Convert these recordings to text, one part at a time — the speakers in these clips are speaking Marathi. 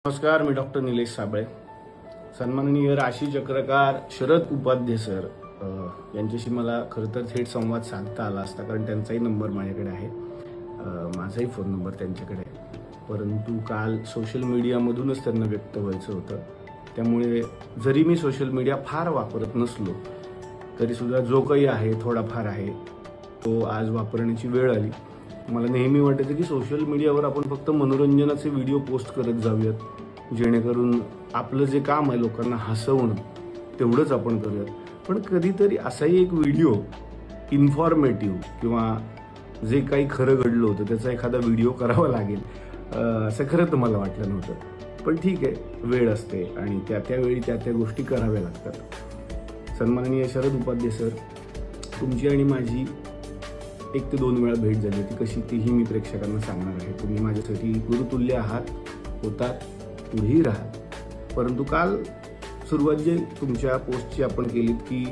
नमस्कार, मी डॉक्टर निलेश साबळे. सन्माननीय राशी चक्रकार शरद उपाध्ये सर यांच्याशी मला खरं तर थेट संवाद साधता आला असता, कारण त्यांचाही नंबर माझ्याकडे आहे, माझाही फोन नंबर त्यांच्याकडे आहे. परंतु काल सोशल मीडियामधूनच त्यांना व्यक्त व्हायचं होतं. त्यामुळे जरी मी सोशल मीडिया फार वापरत नसलो तरीसुद्धा जो काही आहे थोडाफार आहे तो आज वापरण्याची वेळ आली. मला नेहमी वाटायचं की सोशल मीडियावर आपण फक्त मनोरंजनाचे व्हिडिओ पोस्ट करत जाऊयात, जेणेकरून आपलं जे काम आहे लोकांना हसवणं तेवढंच आपण करूयात. पण कधीतरी असाही एक व्हिडिओ इन्फॉर्मेटिव्ह किंवा जे काही खरं घडलं होतं त्याचा एखादा व्हिडिओ करावा लागेल असं खरं तर मला वाटलं नव्हतं. पण ठीक आहे, वेळ असते आणि त्यावेळी त्या गोष्टी कराव्या लागतात. सन्माननीय शरद उपाध्ये सर, तुमची आणि माझी 1 ते 2 वेळा भेट झाली होती. कशी तीही मी प्रेक्षकांना सांगणार आहे. तुम्ही माझ्यासाठी गुरुतुल्य आहात, होतात, पुढेही राहात. परंतु काल सुरुवात जे तुमच्या पोस्टची आपण केलीत की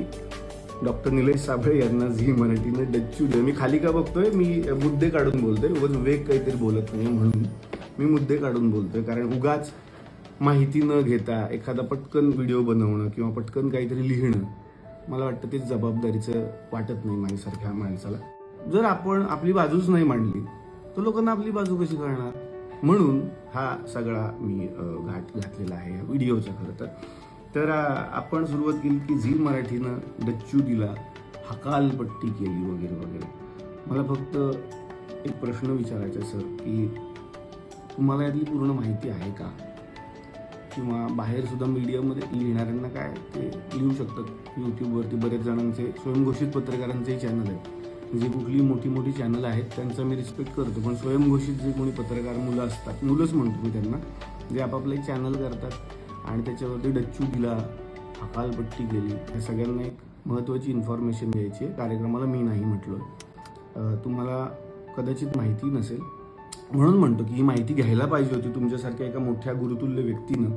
डॉक्टर निलेश साबळे यांना झी मराठीनं डच्चू दिलं. मी खाली का बघतोय, मी मुद्दे काढून बोलतोय, उगाच वेग काहीतरी बोलत नाही म्हणून मी मुद्दे काढून बोलतोय. कारण उगाच माहिती न घेता एखादा पटकन व्हिडिओ बनवणं किंवा पटकन काहीतरी लिहिणं मला वाटतं ते जबाबदारीचं वाटत नाही माझ्यासारख्या माणसाला. जर आपण आपली बाजूच नाही मांडली तर लोकांना आपली बाजू कशी कळणार, म्हणून हा सगळा मी घाट घातलेला आहे या व्हिडिओचा. खरं तर आपण सुरुवात केली की झी मराठीनं डच्चू दिला, हकालपट्टी केली वगैरे वगैरे. मला फक्त एक प्रश्न विचारायचा सर की तुम्हाला यातली पूर्ण माहिती आहे का, किंवा बाहेर सुद्धा मीडियामध्ये लिहिणाऱ्यांना काय ते लिहू शकतात. यूट्यूबवरती बरेच जणांचे स्वयंघोषित पत्रकारांचेही चॅनल आहेत. जे कुठली मोठी मोठी चॅनल आहेत त्यांचा मी रिस्पेक्ट करतो, पण स्वयंघोषित जे कोणी पत्रकार मुलं असतात, मुलंच म्हणतो मी त्यांना, जे आपापलं एक चॅनल करतात आणि त्याच्यावरती डच्चू दिला, हकालपट्टी केली, या सगळ्यांना एक महत्त्वाची इन्फॉर्मेशन द्यायची आहे. कार्यक्रमाला मी नाही म्हटलं, तुम्हाला कदाचित माहिती नसेल म्हणून म्हणतो की ही माहिती घ्यायला पाहिजे होती तुमच्यासारख्या एका मोठ्या गुरुतुल्य व्यक्तीनं.